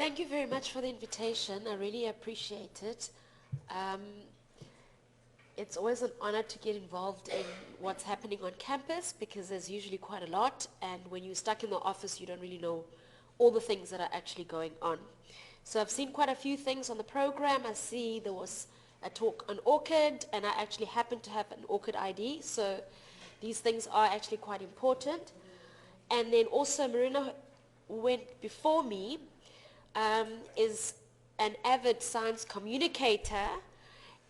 thank you very much for the invitation. I really appreciate it. It's always an honor to get involved in what's happening on campus because there's usually quite a lot, and when you're stuck in the office you don't really know all the things that are actually going on. So I've seen quite a few things on the program. I see there was a talk on orchid, and I actually happen to have an orchid ID, so these things are actually quite important. And then also Marina went before me, is an avid science communicator.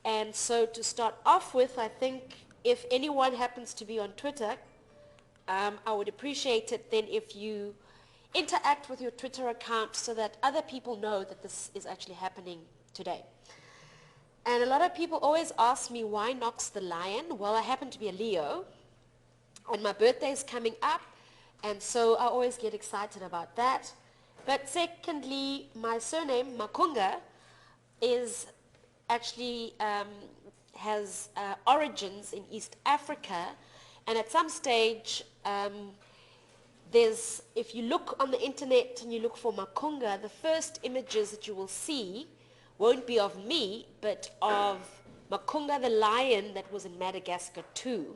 And so to start off with, I think if anyone happens to be on Twitter, I would appreciate it then if you interact with your Twitter account so that other people know that this is actually happening today. And a lot of people always ask me, why Knox the lion? Well, I happen to be a Leo, and my birthday is coming up, and so I always get excited about that. But secondly, my surname, Makunga, is actually has origins in East Africa, and at some stage if you look on the internet and you look for Makunga, the first images that you will see won't be of me, but of Makunga the lion that was in Madagascar too.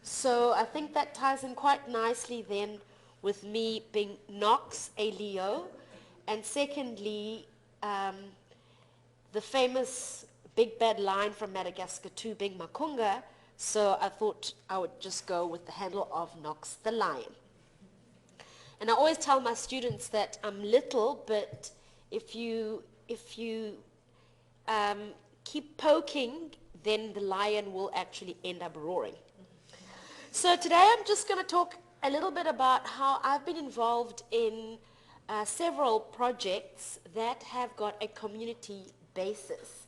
So I think that ties in quite nicely then with me being Knox, a Leo, and secondly, the famous big bad lion from Madagascar too being Makunga, so I thought I would just go with the handle of Knox the lion. And I always tell my students that I'm little, but if you keep poking, then the lion will actually end up roaring. So today I'm just going to talk a little bit about how I've been involved in several projects that have got a community basis.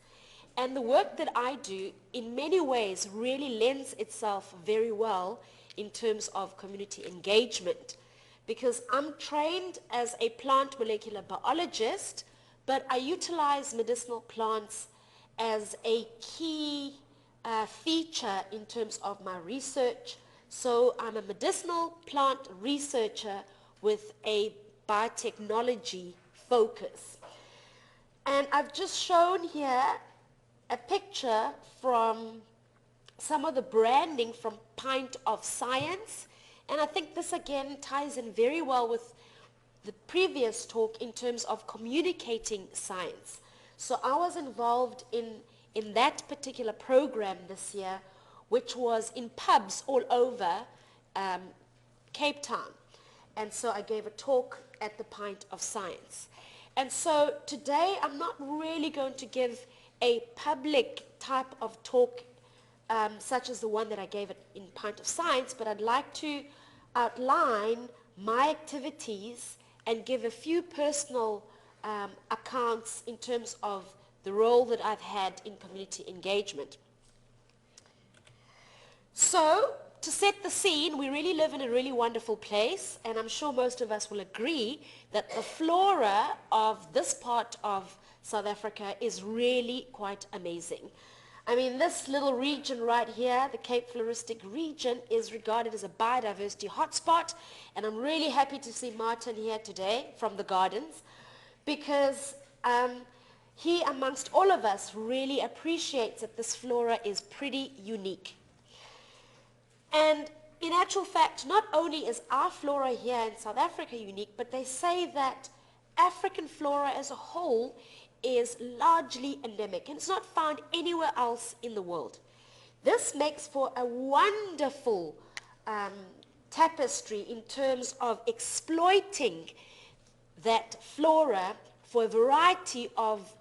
And the work that I do in many ways really lends itself very well in terms of community engagement, because I'm trained as a plant molecular biologist, but I utilize medicinal plants as a key feature in terms of my research. So I'm a medicinal plant researcher with a biotechnology focus. And I've just shown here a picture from some of the branding from Pint of Science. And I think this again ties in very well with the previous talk in terms of communicating science. So I was involved in that particular program this year, which was in pubs all over Cape Town. And so I gave a talk at the Pint of Science. And so today I'm not really going to give a public type of talk such as the one that I gave in Pint of Science, but I'd like to outline my activities and give a few personal accounts in terms of the role that I've had in community engagement. So, to set the scene, we really live in a really wonderful place, and I'm sure most of us will agree that the flora of this part of South Africa is really quite amazing. I mean, this little region right here, the Cape Floristic region, is regarded as a biodiversity hotspot, and I'm really happy to see Martin here today from the gardens, because he, amongst all of us, really appreciates that this flora is pretty unique. And in actual fact, not only is our flora here in South Africa unique, but they say that African flora as a whole is largely endemic, and it's not found anywhere else in the world. This makes for a wonderful tapestry in terms of exploiting that flora for a variety of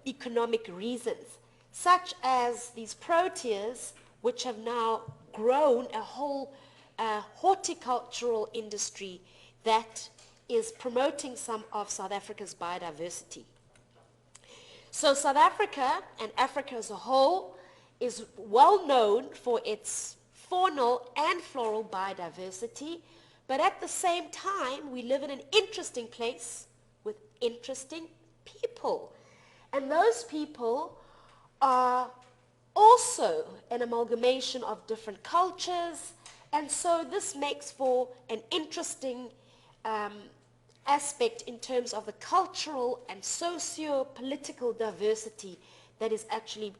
economic reasons, such as these proteas, which have now grown a whole horticultural industry that is promoting some of South Africa's biodiversity. So South Africa, and Africa as a whole, is well known for its faunal and floral biodiversity, but at the same time, we live in an interesting place with interesting people. And those people are also an amalgamation of different cultures, and so this makes for an interesting aspect in terms of the cultural and socio-political diversity that is actually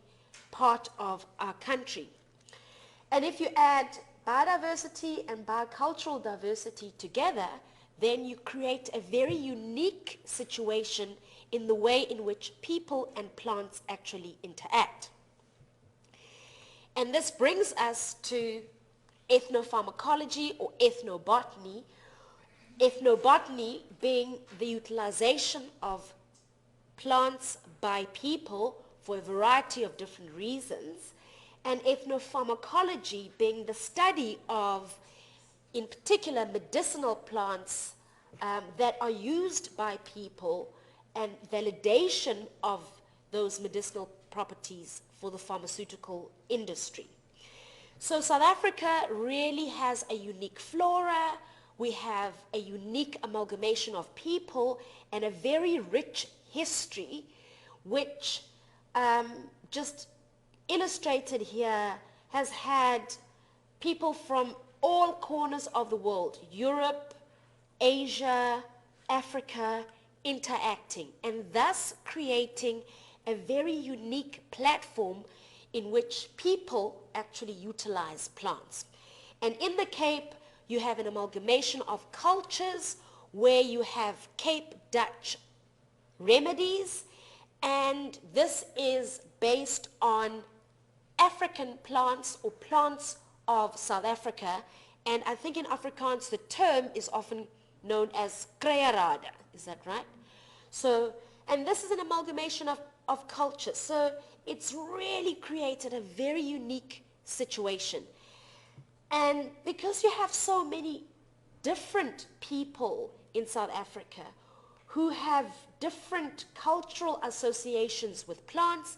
part of our country. And if you add biodiversity and biocultural diversity together, then you create a very unique situation in the way in which people and plants actually interact. And this brings us to ethnopharmacology or ethnobotany. Ethnobotany being the utilization of plants by people for a variety of different reasons, and ethnopharmacology being the study of, in particular, medicinal plants that are used by people and validation of those medicinal properties for the pharmaceutical industry. So South Africa really has a unique flora. We have a unique amalgamation of people and a very rich history, which just illustrated here has had people from all corners of the world, Europe, Asia, Africa, interacting, and thus creating a very unique platform in which people actually utilize plants. And in the Cape, you have an amalgamation of cultures where you have Cape Dutch remedies, and this is based on African plants or plants of South Africa, and I think in Afrikaans the term is often known as kreierade. Is that right? So, and this is an amalgamation of cultures. So it's really created a very unique situation. And because you have so many different people in South Africa who have different cultural associations with plants,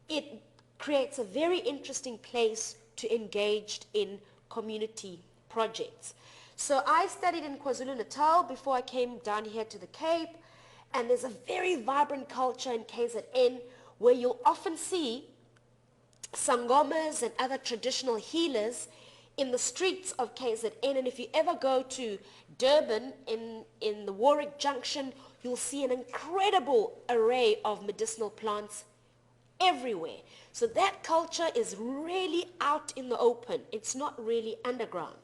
it creates a very interesting place to engage in community projects. So I studied in KwaZulu-Natal before I came down here to the Cape, and there's a very vibrant culture in KZN where you'll often see sangomas and other traditional healers in the streets of KZN. And if you ever go to Durban in the Warwick Junction, you'll see an incredible array of medicinal plants everywhere. So that culture is really out in the open. It's not really underground.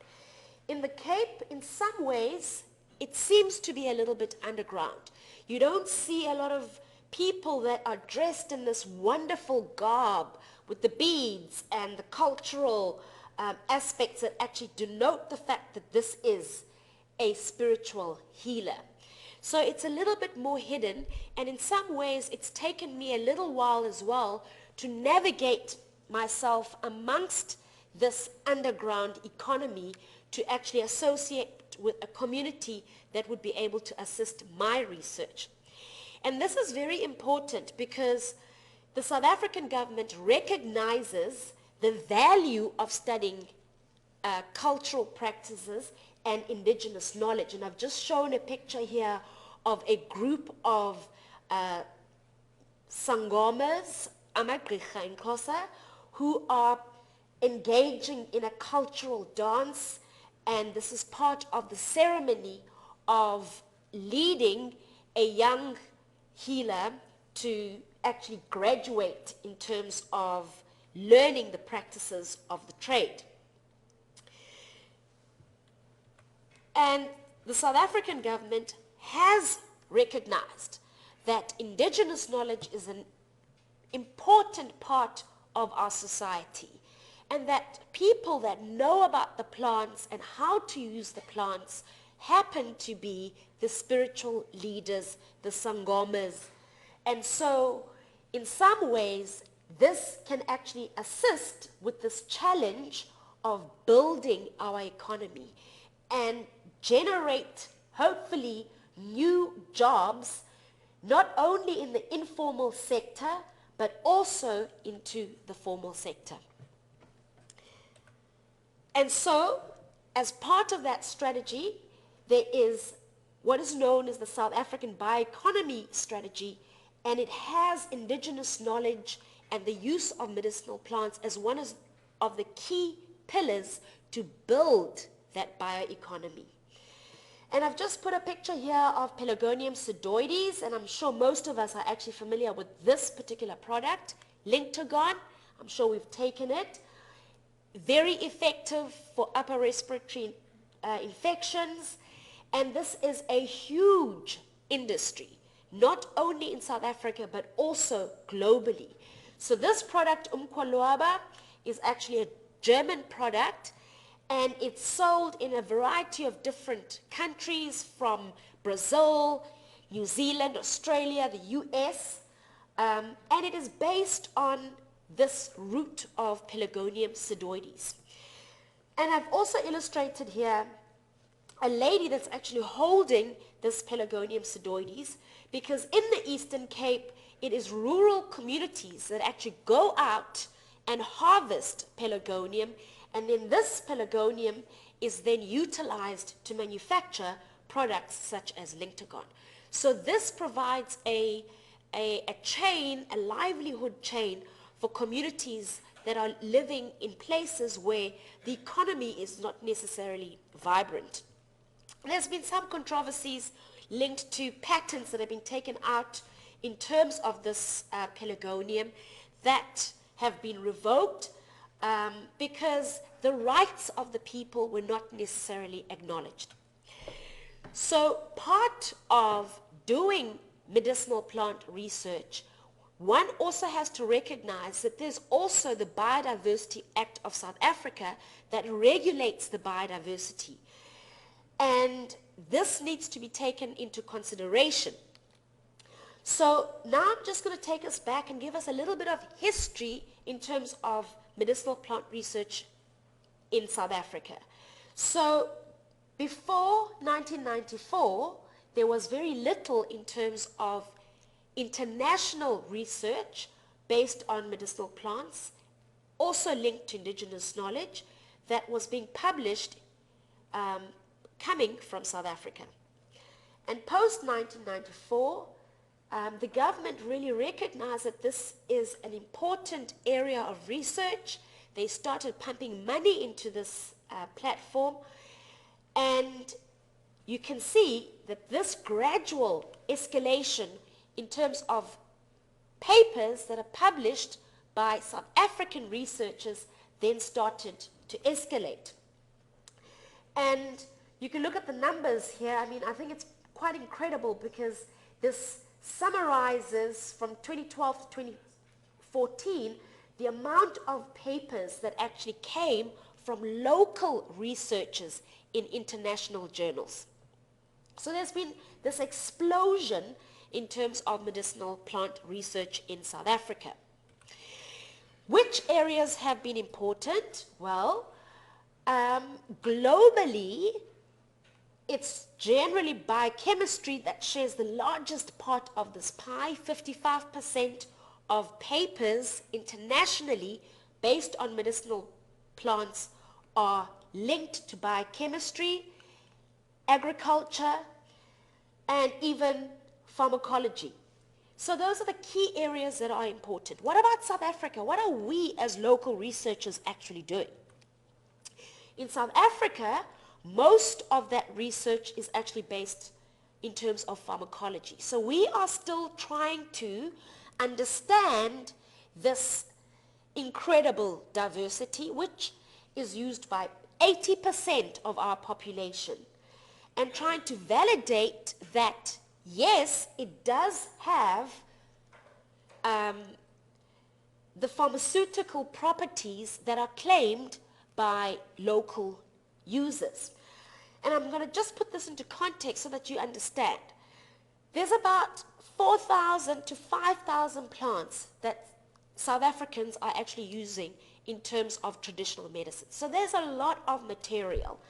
In the Cape, in some ways, it seems to be a little bit underground. You don't see a lot of people that are dressed in this wonderful garb with the beads and the cultural aspects that actually denote the fact that this is a spiritual healer. So it's a little bit more hidden, and in some ways it's taken me a little while as well to navigate myself amongst this underground economy to actually associate with a community that would be able to assist my research. And this is very important because the South African government recognizes the value of studying cultural practices and indigenous knowledge. And I've just shown a picture here of a group of sangomas, amagricha in Xhosa, who are engaging in a cultural dance, and this is part of the ceremony of leading a young healer to actually graduate in terms of learning the practices of the trade. And the South African government has recognized that indigenous knowledge is an important part of our society, and that people that know about the plants and how to use the plants happen to be the spiritual leaders, the sangomas. And so in some ways this can actually assist with this challenge of building our economy and generate hopefully new jobs, not only in the informal sector but also into the formal sector. And so as part of that strategy, there is what is known as the South African Bioeconomy Strategy, and it has indigenous knowledge and the use of medicinal plants as one of the key pillars to build that bioeconomy. And I've just put a picture here of Pelargonium pseudoides, and I'm sure most of us are actually familiar with this particular product, Linctagon. I'm sure we've taken it. Very effective for upper respiratory infections, and this is a huge industry, not only in South Africa but also globally. So this product, Umqualaba, is actually a German product, and it's sold in a variety of different countries, from Brazil, New Zealand, Australia, the US, and it is based on this root of Pelargonium pseudoides. And I've also illustrated here a lady that's actually holding this Pelargonium pseudoides, because in the Eastern Cape, it is rural communities that actually go out and harvest Pelargonium, and then this Pelargonium is then utilized to manufacture products such as Linctagon. So this provides a chain, a livelihood chain for communities that are living in places where the economy is not necessarily vibrant. There's been some controversies linked to patents that have been taken out in terms of this Pelargonium that have been revoked because the rights of the people were not necessarily acknowledged. So part of doing medicinal plant research, one also has to recognize that there's also the Biodiversity Act of South Africa that regulates the biodiversity. And this needs to be taken into consideration. So now I'm just going to take us back and give us a little bit of history in terms of medicinal plant research in South Africa. So before 1994, there was very little in terms of international research based on medicinal plants, also linked to indigenous knowledge, that was being published coming from South Africa. And post-1994, the government really recognized that this is an important area of research. They started pumping money into this platform, and you can see that this gradual escalation in terms of papers that are published by South African researchers then started to escalate. And you can look at the numbers here. I mean, I think it's quite incredible because this summarizes from 2012 to 2014 the amount of papers that actually came from local researchers in international journals. So there's been this explosion in terms of medicinal plant research in South Africa. Which areas have been important? Well, globally, it's generally biochemistry that shares the largest part of this pie. 55% of papers internationally based on medicinal plants are linked to biochemistry, agriculture, and even pharmacology. So those are the key areas that are important. What about South Africa? What are we as local researchers actually doing? In South Africa, most of that research is actually based in terms of pharmacology. So we are still trying to understand this incredible diversity, which is used by 80% of our population, and trying to validate that, yes, it does have the pharmaceutical properties that are claimed by local users. And I'm going to just put this into context so that you understand. There's about 4,000 to 5,000 plants that South Africans are actually using in terms of traditional medicine. So there's a lot of material.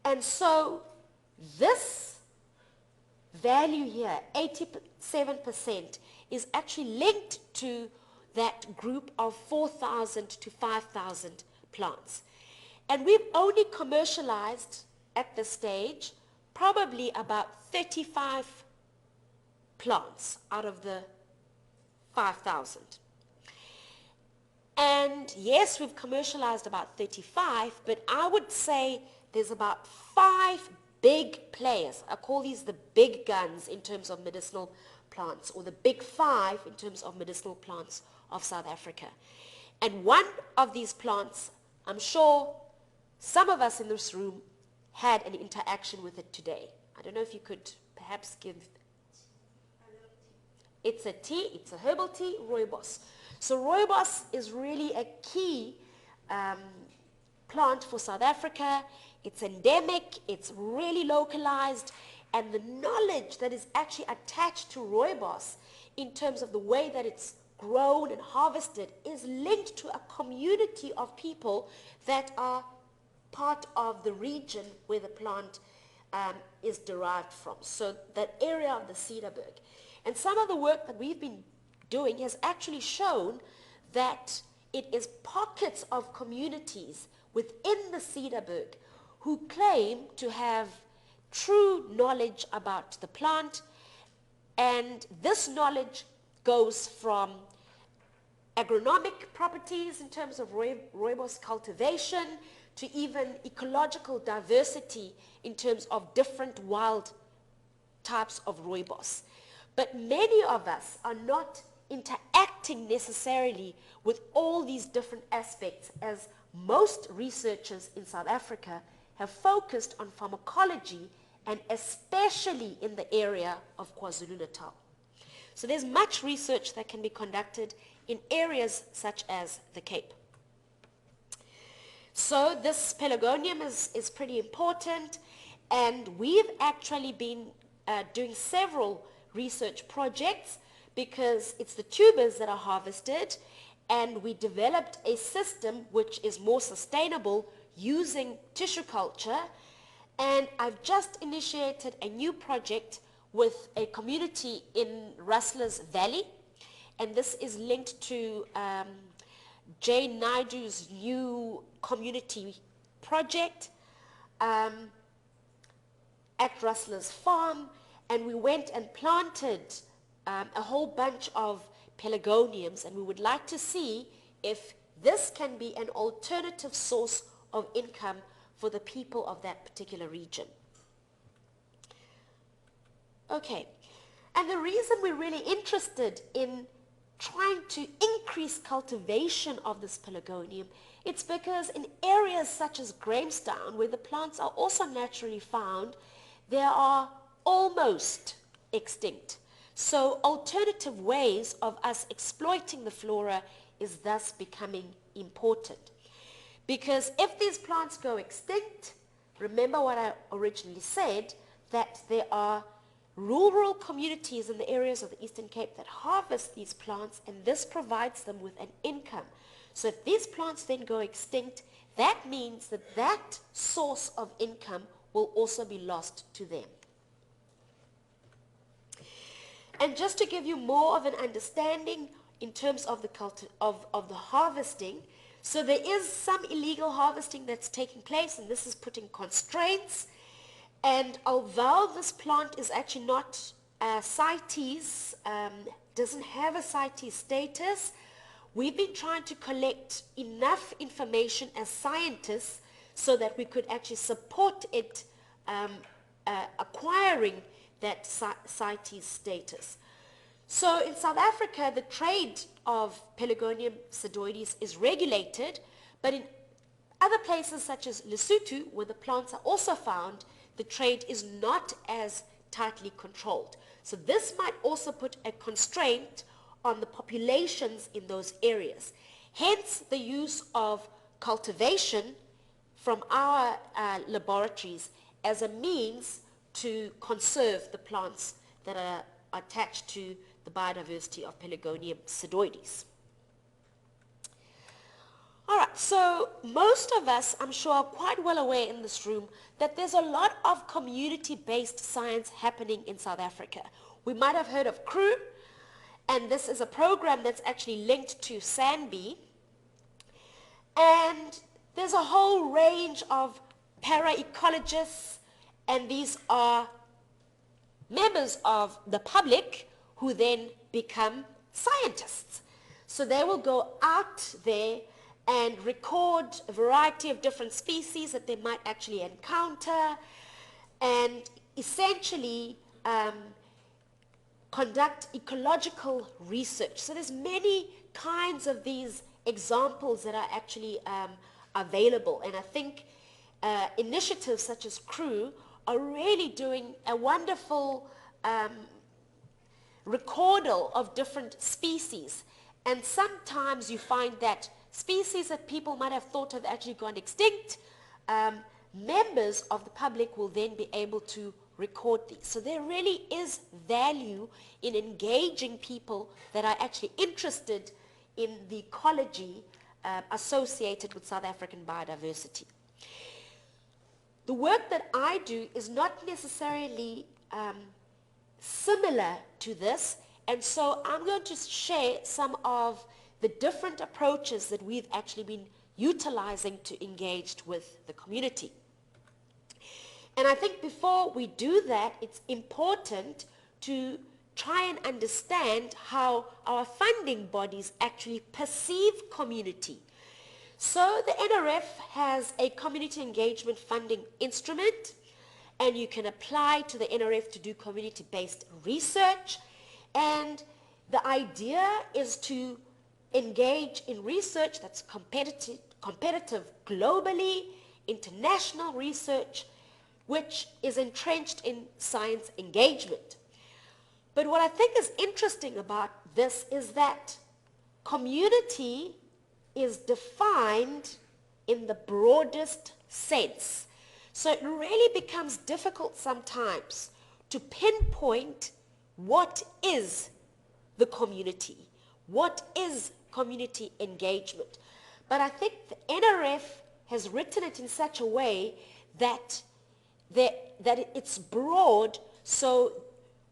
And so this value here, 87%, is actually linked to that group of 4,000 to 5,000 plants. And we've only commercialized at this stage probably about 35 plants out of the 5,000. And yes, we've commercialized about 35, but I would say there's about 5 big players. I call these the big guns in terms of medicinal plants, or the big five in terms of medicinal plants of South Africa. And one of these plants, I'm sure some of us in this room had an interaction with it today. I don't know if you could perhaps give... It's a tea, it's a herbal tea, rooibos. So rooibos is really a key plant for South Africa. It's endemic, it's really localized, and the knowledge that is actually attached to rooibos in terms of the way that it's grown and harvested is linked to a community of people that are part of the region where the plant is derived from. So that area of the Cedarburg. And some of the work that we've been doing has actually shown that it is pockets of communities within the Cedarburg who claim to have true knowledge about the plant, and this knowledge goes from agronomic properties in terms of rooibos cultivation to even ecological diversity in terms of different wild types of rooibos. But many of us are not interacting necessarily with all these different aspects, as most researchers in South Africa have focused on pharmacology, and especially in the area of KwaZulu-Natal. So there's much research that can be conducted in areas such as the Cape. So this pelargonium is pretty important, and we've actually been doing several research projects because it's the tubers that are harvested, and we developed a system which is more sustainable using tissue culture. And I've just initiated a new project with a community in Rustlers Valley, and this is linked to Jane Naidu's new community project at Rustlers Farm, and we went and planted a whole bunch of pelargoniums, and we would like to see if this can be an alternative source of income for the people of that particular region. Okay, and the reason we're really interested in trying to increase cultivation of this pelargonium, it's because in areas such as Grahamstown, where the plants are also naturally found, they are almost extinct. So alternative ways of us exploiting the flora is thus becoming important. Because if these plants go extinct, remember what I originally said, that there are rural communities in the areas of the Eastern Cape that harvest these plants, and this provides them with an income. So if these plants then go extinct, that means that that source of income will also be lost to them. And just to give you more of an understanding in terms of the harvesting, so there is some illegal harvesting that's taking place, and this is putting constraints. And although this plant is actually not CITES, doesn't have a CITES status, we've been trying to collect enough information as scientists so that we could actually support it acquiring that CITES status. So in South Africa, the trade of Pelargonium pseudoides is regulated, but in other places such as Lesotho, where the plants are also found, the trade is not as tightly controlled. So this might also put a constraint on the populations in those areas. Hence the use of cultivation from our laboratories as a means to conserve the plants that are attached to the biodiversity of Pelargonium pseudoides. All right, so most of us, I'm sure, are quite well aware in this room that there's a lot of community-based science happening in South Africa. We might have heard of CREW, and this is a program that's actually linked to SANBI. And there's a whole range of para-ecologists, and these are members of the public who then become scientists. So they will go out there and record a variety of different species that they might actually encounter, and essentially conduct ecological research. So there's many kinds of these examples that are actually available, and I think initiatives such as CREW are really doing a wonderful recordal of different species. And sometimes you find that species that people might have thought have actually gone extinct, members of the public will then be able to record these. So there really is value in engaging people that are actually interested in the ecology associated with South African biodiversity. The work that I do is not necessarily similar to this, and so I'm going to share some of the different approaches that we've actually been utilizing to engage with the community. And I think before we do that, it's important to try and understand how our funding bodies actually perceive community. So the NRF has a community engagement funding instrument, and you can apply to the NRF to do community-based research. And the idea is to engage in research that's competitive globally, international research, which is entrenched in science engagement. But what I think is interesting about this is that community is defined in the broadest sense. So it really becomes difficult sometimes to pinpoint what is the community, what is community engagement. But I think the NRF has written it in such a way that it's broad, so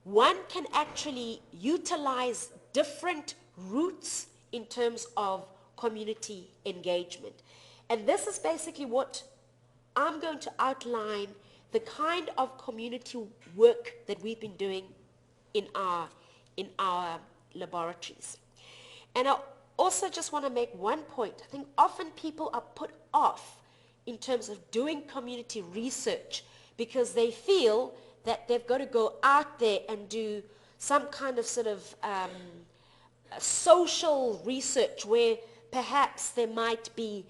one can actually utilize different routes in terms of community engagement. And this is basically what I'm going to outline, the kind of community work that we've been doing in our laboratories. And I also just want to make one point. I think often people are put off in terms of doing community research because they feel that they've got to go out there and do some kind of sort of social research where perhaps they might be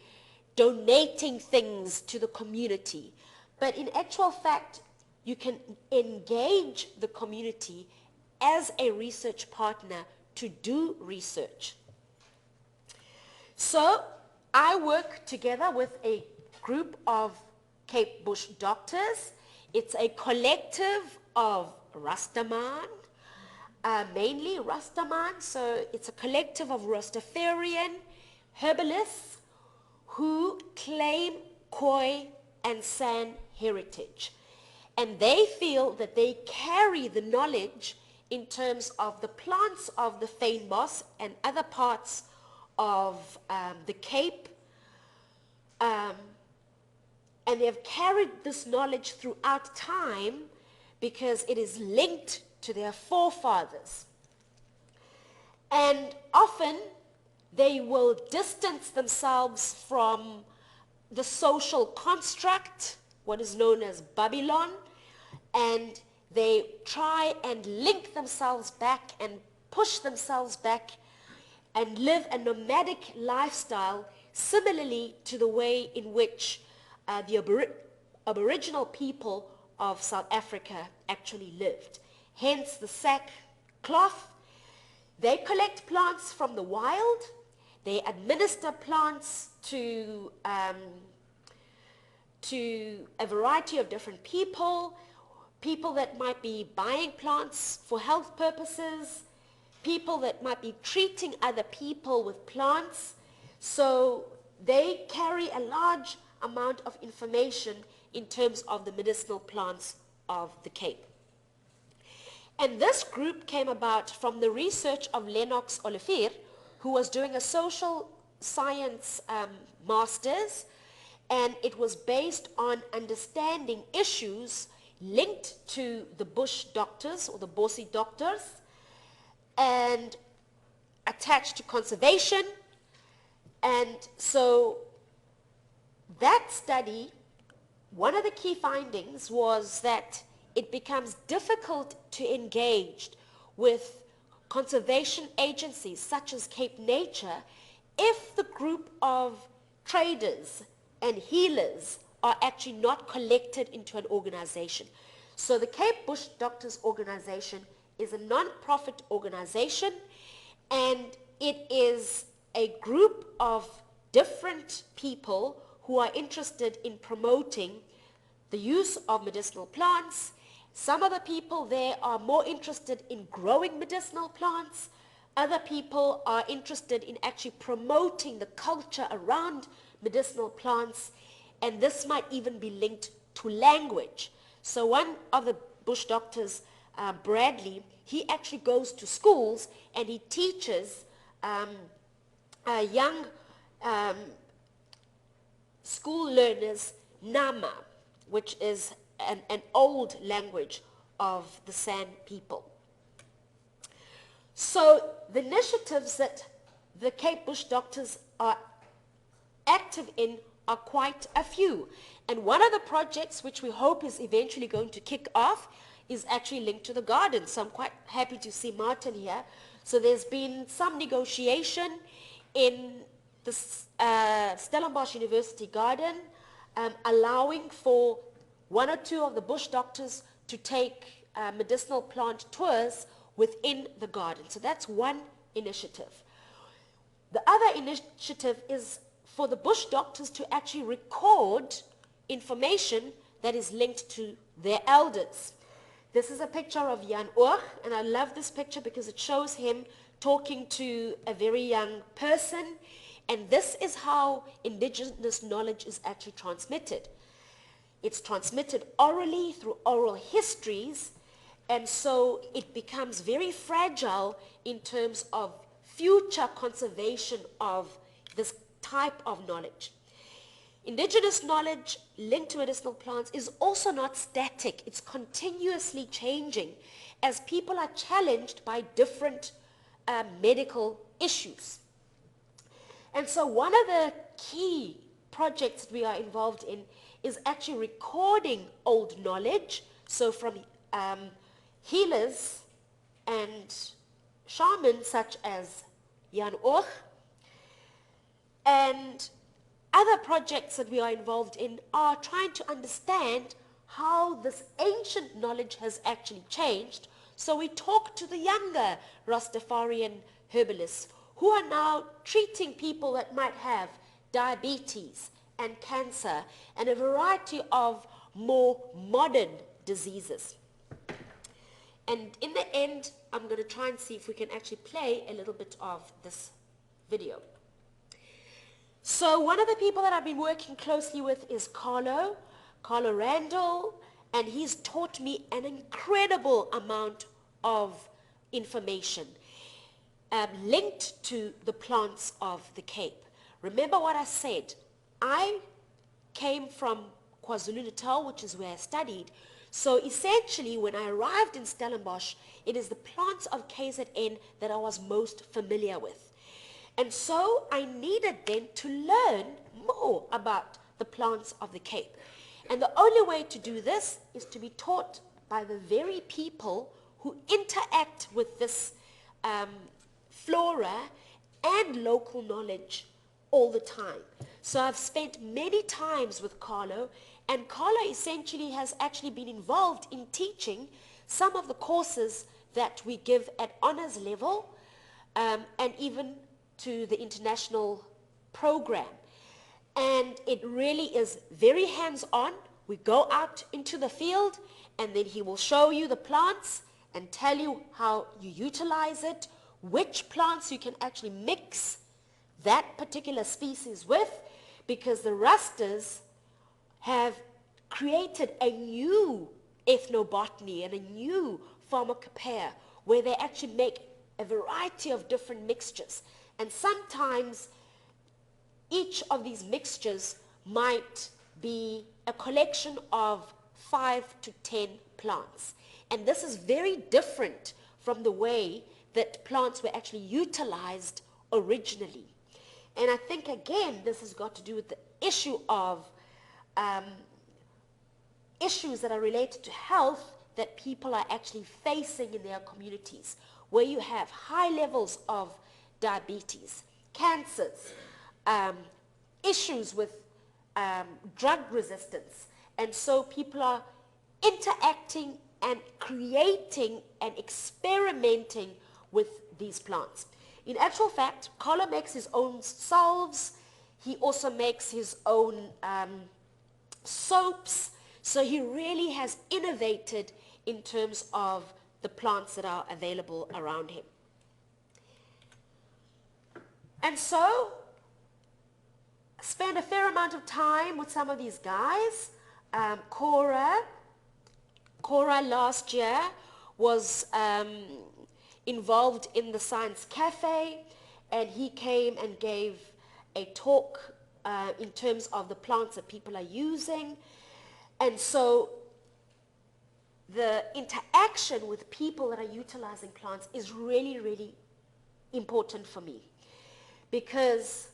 donating things to the community. But in actual fact, you can engage the community as a research partner to do research. So I work together with a group of Cape Bush doctors. It's a collective of Rastaman, mainly Rastaman. So it's a collective of Rastafarian herbalists who claim Khoi and San heritage. And they feel that they carry the knowledge in terms of the plants of the fynbos and other parts of the Cape. And they've carried this knowledge throughout time because it is linked to their forefathers. And often they will distance themselves from the social construct, what is known as Babylon, and they try and link themselves back and push themselves back and live a nomadic lifestyle, similarly to the way in which the Aboriginal people of South Africa actually lived. Hence the sackcloth. They collect plants from the wild. They administer plants to a variety of different people that might be buying plants for health purposes, people that might be treating other people with plants. So they carry a large amount of information in terms of the medicinal plants of the Cape. And this group came about from the research of Lennox Olivier, who was doing a social science master's, and it was based on understanding issues linked to the bush doctors or the Bossy doctors and attached to conservation. And so that study one of the key findings was that it becomes difficult to engage with conservation agencies such as Cape Nature if the group of traders and healers are actually not collected into an organization. So the Cape Bush Doctors Organization is a non-profit organization, and it is a group of different people who are interested in promoting the use of medicinal plants. Some of the people there are more interested in growing medicinal plants. Other people are interested in actually promoting the culture around medicinal plants, and this might even be linked to language. So one of the bush doctors, Bradley, he actually goes to schools and he teaches young school learners Nama, which is an old language of the San people. So the initiatives that the Cape Bush Doctors are active in are quite a few. And one of the projects which we hope is eventually going to kick off is actually linked to the garden. So I'm quite happy to see Martin here. So there's been some negotiation in the Stellenbosch University garden, allowing for one or two of the bush doctors to take medicinal plant tours within the garden. So that's one initiative. The other initiative is for the bush doctors to actually record information that is linked to their elders. This is a picture of Jan Oor, and I love this picture because it shows him talking to a very young person, and this is how indigenous knowledge is actually transmitted. It's transmitted orally through oral histories, and so it becomes very fragile in terms of future conservation of this type of knowledge. Indigenous knowledge linked to medicinal plants is also not static. It's continuously changing as people are challenged by different medical issues. And so one of the key projects that we are involved in is actually recording old knowledge. So from healers and shamans such as Jan Oor, and other projects that we are involved in are trying to understand how this ancient knowledge has actually changed. So we talk to the younger Rastafarian herbalists who are now treating people that might have diabetes and cancer and a variety of more modern diseases. And in the end, I'm going to try and see if we can actually play a little bit of this video. So one of the people that I've been working closely with is Carlo Randall, and he's taught me an incredible amount of information linked to the plants of the Cape. Remember what I said, I came from KwaZulu-Natal, which is where I studied. So essentially, when I arrived in Stellenbosch, it is the plants of KZN that I was most familiar with. And so I needed then to learn more about the plants of the Cape. And the only way to do this is to be taught by the very people who interact with this flora and local knowledge all the time. So I've spent many times with Carlo, and Carlo essentially has actually been involved in teaching some of the courses that we give at honors level, and even to the international program. And it really is very hands-on. We go out into the field, and then he will show you the plants and tell you how you utilize it, which plants you can actually mix that particular species with, because the Rastas have created a new ethnobotany and a new pharmacopoeia where they actually make a variety of different mixtures. And sometimes each of these mixtures might be a collection of 5 to 10 plants. And this is very different from the way that plants were actually utilized originally. And I think, again, this has got to do with the issue of issues that are related to health that people are actually facing in their communities, where you have high levels of diabetes, cancers, issues with drug resistance. And so people are interacting and creating and experimenting with these plants. In actual fact, Carlo makes his own salves. He also makes his own soaps. So he really has innovated in terms of the plants that are available around him. And so I spent a fair amount of time with some of these guys. Cora last year was involved in the Science Cafe, and he came and gave a talk in terms of the plants that people are using. And so the interaction with people that are utilizing plants is really, really important for me, because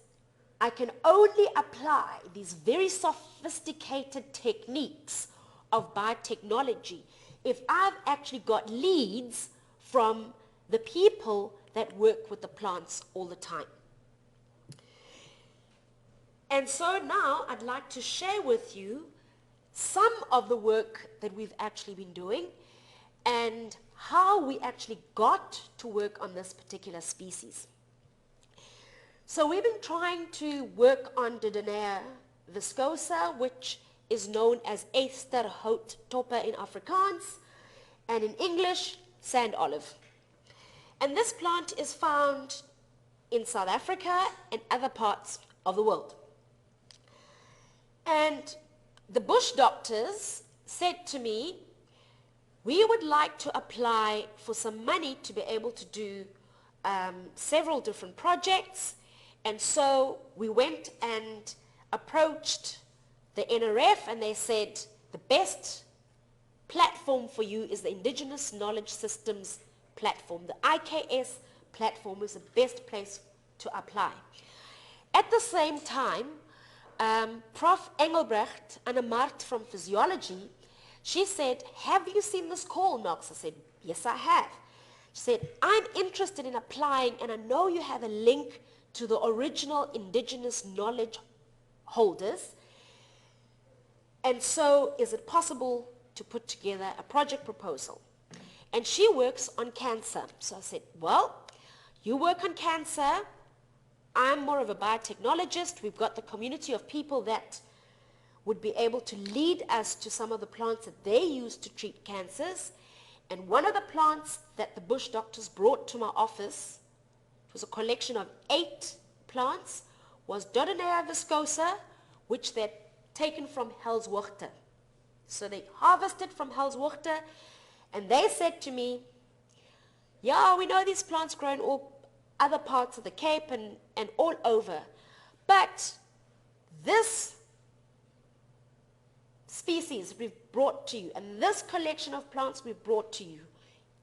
I can only apply these very sophisticated techniques of biotechnology if I've actually got leads from the people that work with the plants all the time. And so now I'd like to share with you some of the work that we've actually been doing and how we actually got to work on this particular species. So we've been trying to work on Dodonea viscosa, which is known as Esterhout topper in Afrikaans, and in English, sand olive. And this plant is found in South Africa and other parts of the world. And the bush doctors said to me, we would like to apply for some money to be able to do several different projects. And so we went and approached the NRF, and they said the best platform for you is the Indigenous Knowledge Systems platform. The IKS platform is the best place to apply. At the same time, Prof. Engelbrecht, Anna Mart from Physiology, she said, have you seen this call, Knox? I said, yes, I have. She said, I'm interested in applying, and I know you have a link to the original Indigenous knowledge holders. And so is it possible to put together a project proposal? And she works on cancer. So I said, well, you work on cancer. I'm more of a biotechnologist. We've got the community of people that would be able to lead us to some of the plants that they use to treat cancers. And one of the plants that the bush doctors brought to my office, it was a collection of 8 plants, was Dodonea viscosa, which they'd taken from Hellswachter. So they harvested from Hellswachter, and they said to me, yeah, we know these plants grow in all other parts of the Cape and all over, but this species we've brought to you and this collection of plants we've brought to you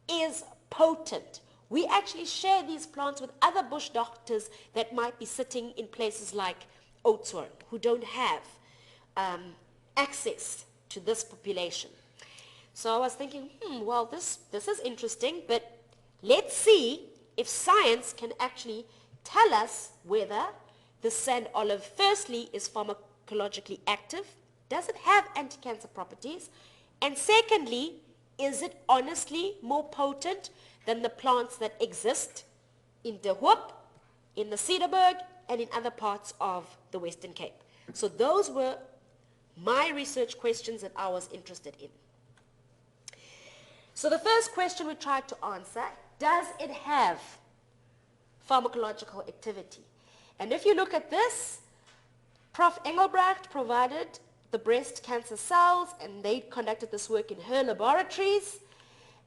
is potent. We actually share these plants with other bush doctors that might be sitting in places like Oudtshoorn, who don't have access to this population. So I was thinking, well, this is interesting, but let's see if science can actually tell us whether the sand olive, firstly, is pharmacologically active. Does it have anti-cancer properties? And secondly, is it honestly more potent than the plants that exist in De Hoop, in the Cederberg, and in other parts of the Western Cape? So those were my research questions that I was interested in. So the first question we tried to answer, does it have pharmacological activity? And if you look at this, Prof. Engelbrecht provided the breast cancer cells, and they conducted this work in her laboratories.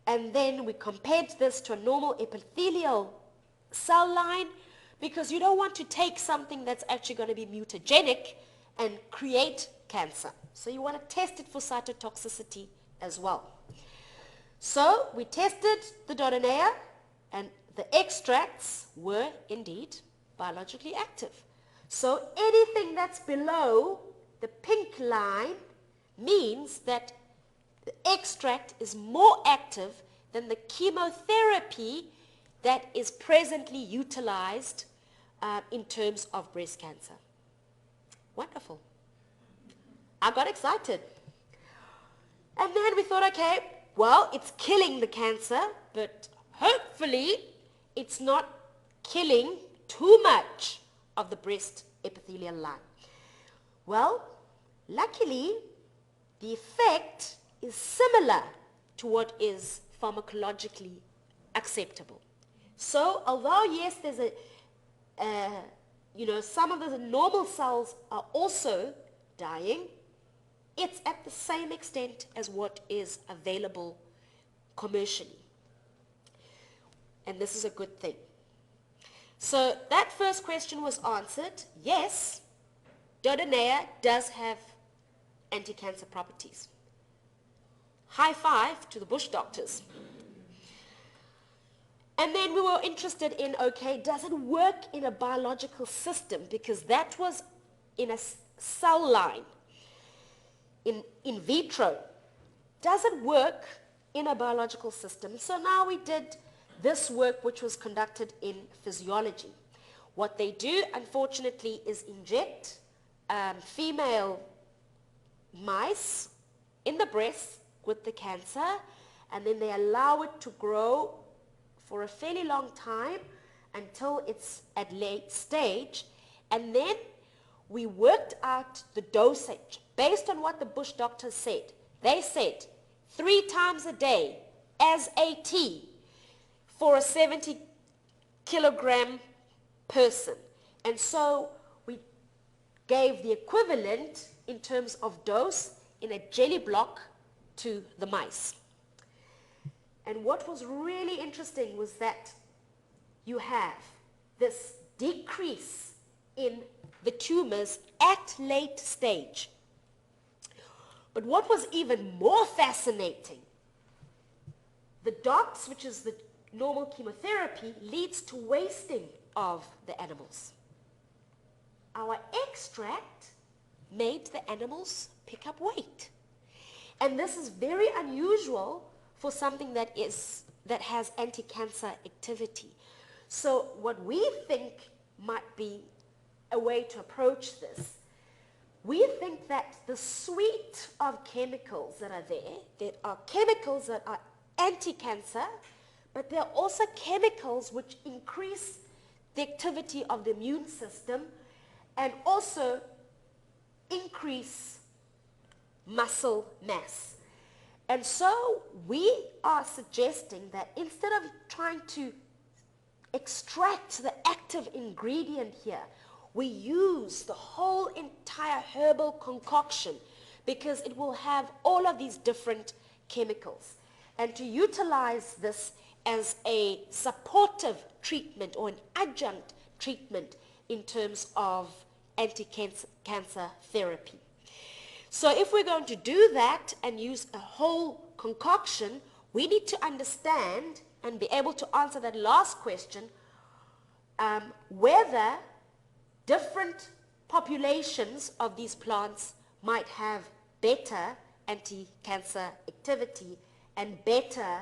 And then we compared this to a normal epithelial cell line, because you don't want to take something that's actually going to be mutagenic and create cancer. So you want to test it for cytotoxicity as well. So we tested the Dodonea, and the extracts were indeed biologically active. So anything that's below the pink line means that The extract is more active than the chemotherapy that is presently utilized in terms of breast cancer. Wonderful. I got excited. And then we thought, okay, well, it's killing the cancer, but hopefully it's not killing too much of the breast epithelial line. Well, luckily, the effect is similar to what is pharmacologically acceptable. So, although yes, there's some of the normal cells are also dying, it's at the same extent as what is available commercially. And this is a good thing. So that first question was answered. Yes, Dodonea does have anti-cancer properties. High five to the bush doctors. And then we were interested in, okay, does it work in a biological system? Because that was in a cell line, in vitro. Does it work in a biological system? So now we did this work, which was conducted in physiology. What they do, unfortunately, is inject female mice in the breast with the cancer, and then they allow it to grow for a fairly long time until it's at late stage, and then we worked out the dosage based on what the bush doctors said. They said 3 times a day as AT for a 70 kilogram person. And so we gave the equivalent in terms of dose in a jelly block to the mice. And what was really interesting was that you have this decrease in the tumors at late stage. But what was even more fascinating, the DOX, which is the normal chemotherapy, leads to wasting of the animals. Our extract made the animals pick up weight. And this is very unusual for something that has anti-cancer activity. So what we think might be a way to approach this, we think that the suite of chemicals that are there are chemicals that are anti-cancer, but there are also chemicals which increase the activity of the immune system and also increase muscle mass. And so we are suggesting that instead of trying to extract the active ingredient here, we use the whole entire herbal concoction because it will have all of these different chemicals. And to utilize this as a supportive treatment or an adjunct treatment in terms of anti-cancer therapy. So if we're going to do that and use a whole concoction, we need to understand and be able to answer that last question, whether different populations of these plants might have better anti-cancer activity and better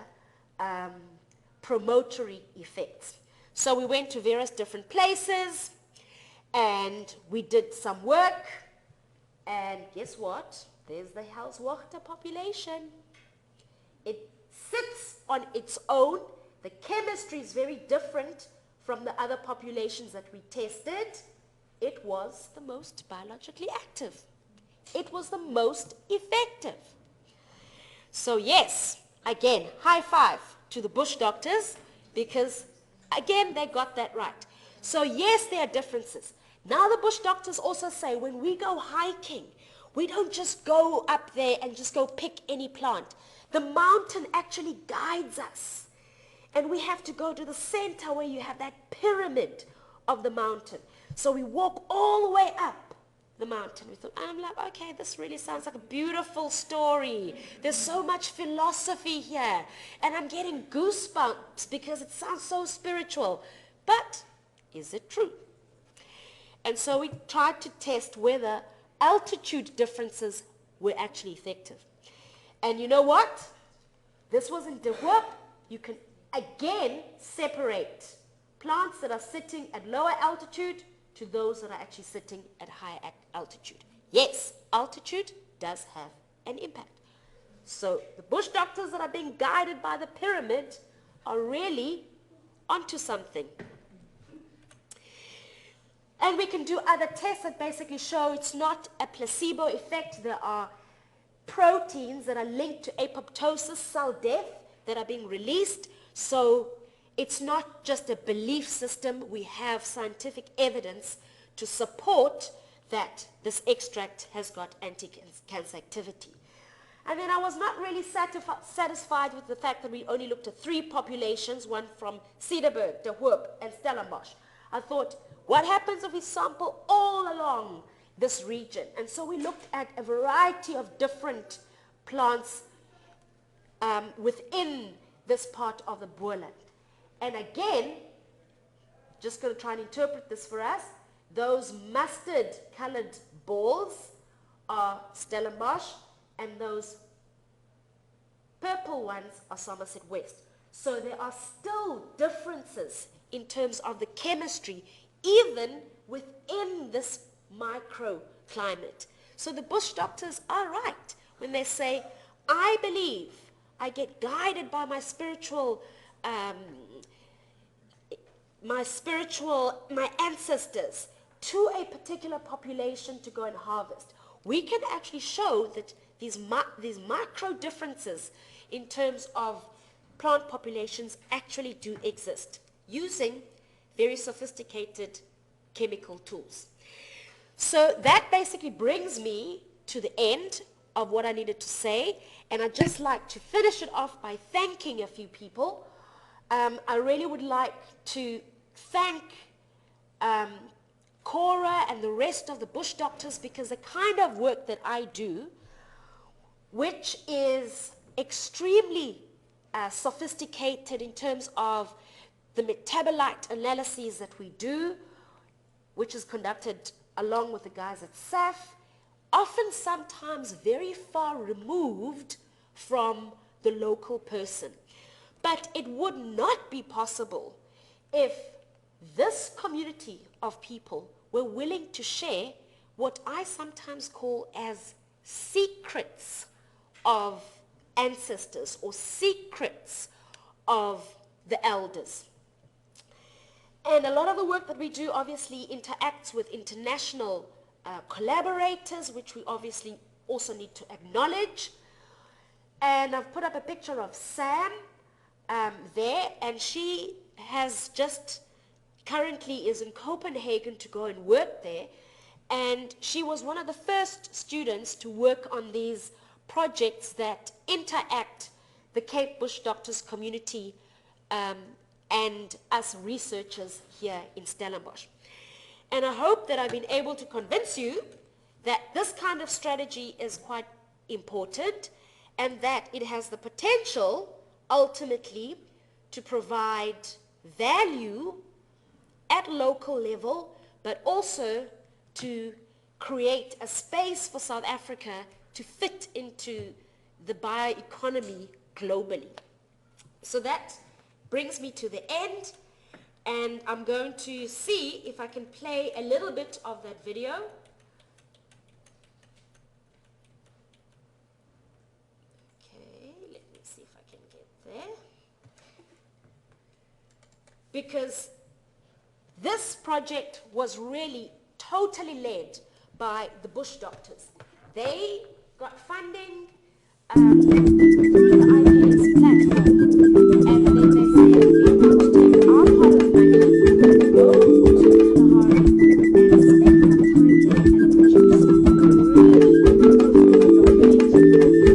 promotory effects. So we went to various different places and we did some work, and guess what? There's the Hellswachter population. It sits on its own. The chemistry is very different from the other populations that we tested. It was the most biologically active. It was the most effective. So yes, again, high five to the bush doctors because, again, they got that right. So yes, there are differences. Now the bush doctors also say when we go hiking, we don't just go up there and just go pick any plant. The mountain actually guides us. And we have to go to the center where you have that pyramid of the mountain. So we walk all the way up the mountain. I'm like, okay, this really sounds like a beautiful story. There's so much philosophy here. And I'm getting goosebumps because it sounds so spiritual. But is it true? And so we tried to test whether altitude differences were actually effective. And you know what? This was in De Hoop. You can again separate plants that are sitting at lower altitude to those that are actually sitting at higher altitude. Yes, altitude does have an impact. So the bush doctors that are being guided by the pyramid are really onto something. And we can do other tests that basically show it's not a placebo effect. There are proteins that are linked to apoptosis, cell death, that are being released. So it's not just a belief system. We have scientific evidence to support that this extract has got anti-cancer activity. And then I was not really satisfied with the fact that we only looked at 3 populations, one from Cederberg, De Hoop, and Stellenbosch. I thought, what happens if we sample all along this region? And so we looked at a variety of different plants within this part of the Boerland. And again, just going to try and interpret this for us, those mustard-colored balls are Stellenbosch, and those purple ones are Somerset West. So there are still differences in terms of the chemistry, even within this microclimate. So the bush doctors are right when they say, I believe, I get guided by my ancestors to a particular population to go and harvest. We can actually show that these micro differences in terms of plant populations actually do exist using very sophisticated chemical tools. So that basically brings me to the end of what I needed to say, and I'd just like to finish it off by thanking a few people. I really would like to thank Cora and the rest of the bush doctors, because the kind of work that I do, which is extremely sophisticated in terms of the metabolite analyses that we do, which is conducted along with the guys at SAF, often sometimes very far removed from the local person. But it would not be possible if this community of people were willing to share what I sometimes call as secrets of ancestors or secrets of the elders. And a lot of the work that we do obviously interacts with international collaborators, which we obviously also need to acknowledge. And I've put up a picture of Sam there, and she has just currently is in Copenhagen to go and work there. And she was one of the first students to work on these projects that interact the Cape Bush Doctors community and us researchers here in Stellenbosch. And I hope that I've been able to convince you that this kind of strategy is quite important and that it has the potential ultimately to provide value at local level, but also to create a space for South Africa to fit into the bioeconomy globally. So that brings me to the end, and I'm going to see if I can play a little bit of that video. Okay, let me see if I can get there. Because this project was really totally led by the bush doctors. They got funding through the IPS platform, and then they said, we want to take our part of the money, go to Kalahari, and spend some time there and produce really documents.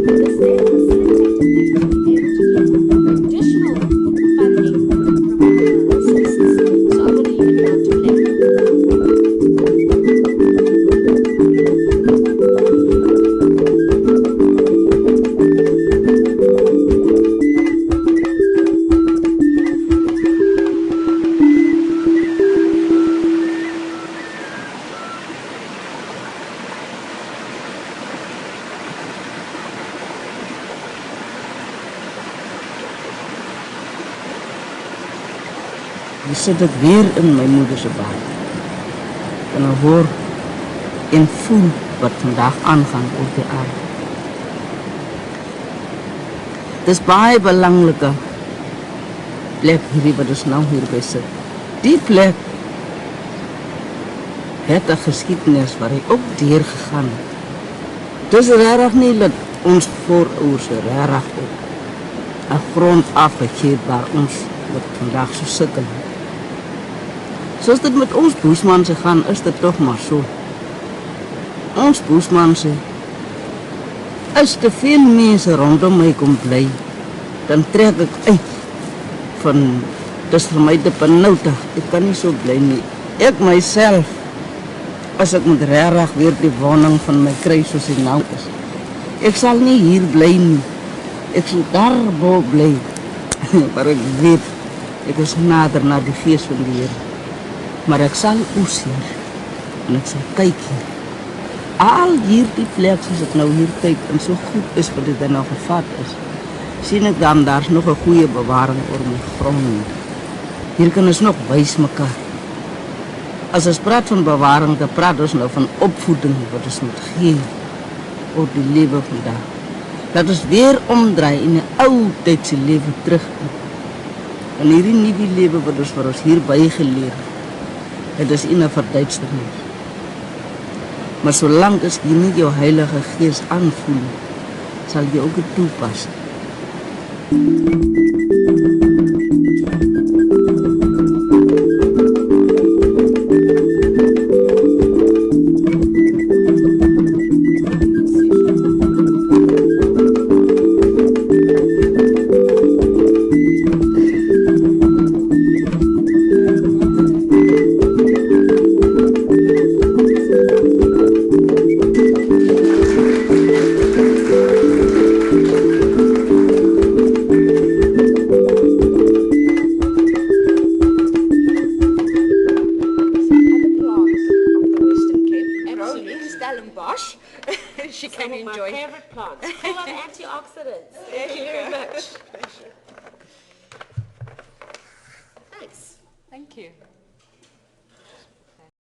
This then facilitated them being able to get additional funding from other resources. So I'm going to leave it now to play. Hier sit ek weer in my moeder se bad. En ek hoor en voel wat vandag aangaan op die aarde. Dis baie belangrike plek hierdie wat ons nou hierby sit. Die plek het 'n geskiedenis waar hy ook deur gegaan het. Dis regtig nie dat ons voorouders regtig op 'n grond afgegee het waar ons wat vandag so sukkel. Soos dit met ons boesmanse gaan, is dit tog maar so. Ons boesmanse, as te veel mense rondom my kom bly, dan trek ek uit van, dis vir my te benauwdig, ek kan nie so bly nie. Ek myself, as ek moet regtig weer die woning van my kry soos die nou is, ek sal nie hier bly nie, ek sal daarbo bly, maar ek weet, ek is nader na die gees van die Here, maar ek sal oes hier, en ek sal kyk hier, al hier die plek soos ek nou hier kyk, en so goed is wat dit nou gevat is, sien ek dan, daar is nog 'n goeie bewaring oor my grond. Hier kan ons nog wys mekaar. As ons praat van bewaring, dan praat ons nou van opvoeding wat ons moet gee oor die lewe vandag. Dat ons weer omdraai en 'n ou tydse lewe terug. En hierdie nuwe lewe wat ons vir ons hier bygeleer het, is in 'n verduisternis. Maar solank as jy nie jou Heilige Gees aanvoel, sal jy ook dit toepas. She can enjoy. My favorite plants, full of antioxidants. Thank you very much. Thanks. Thank you.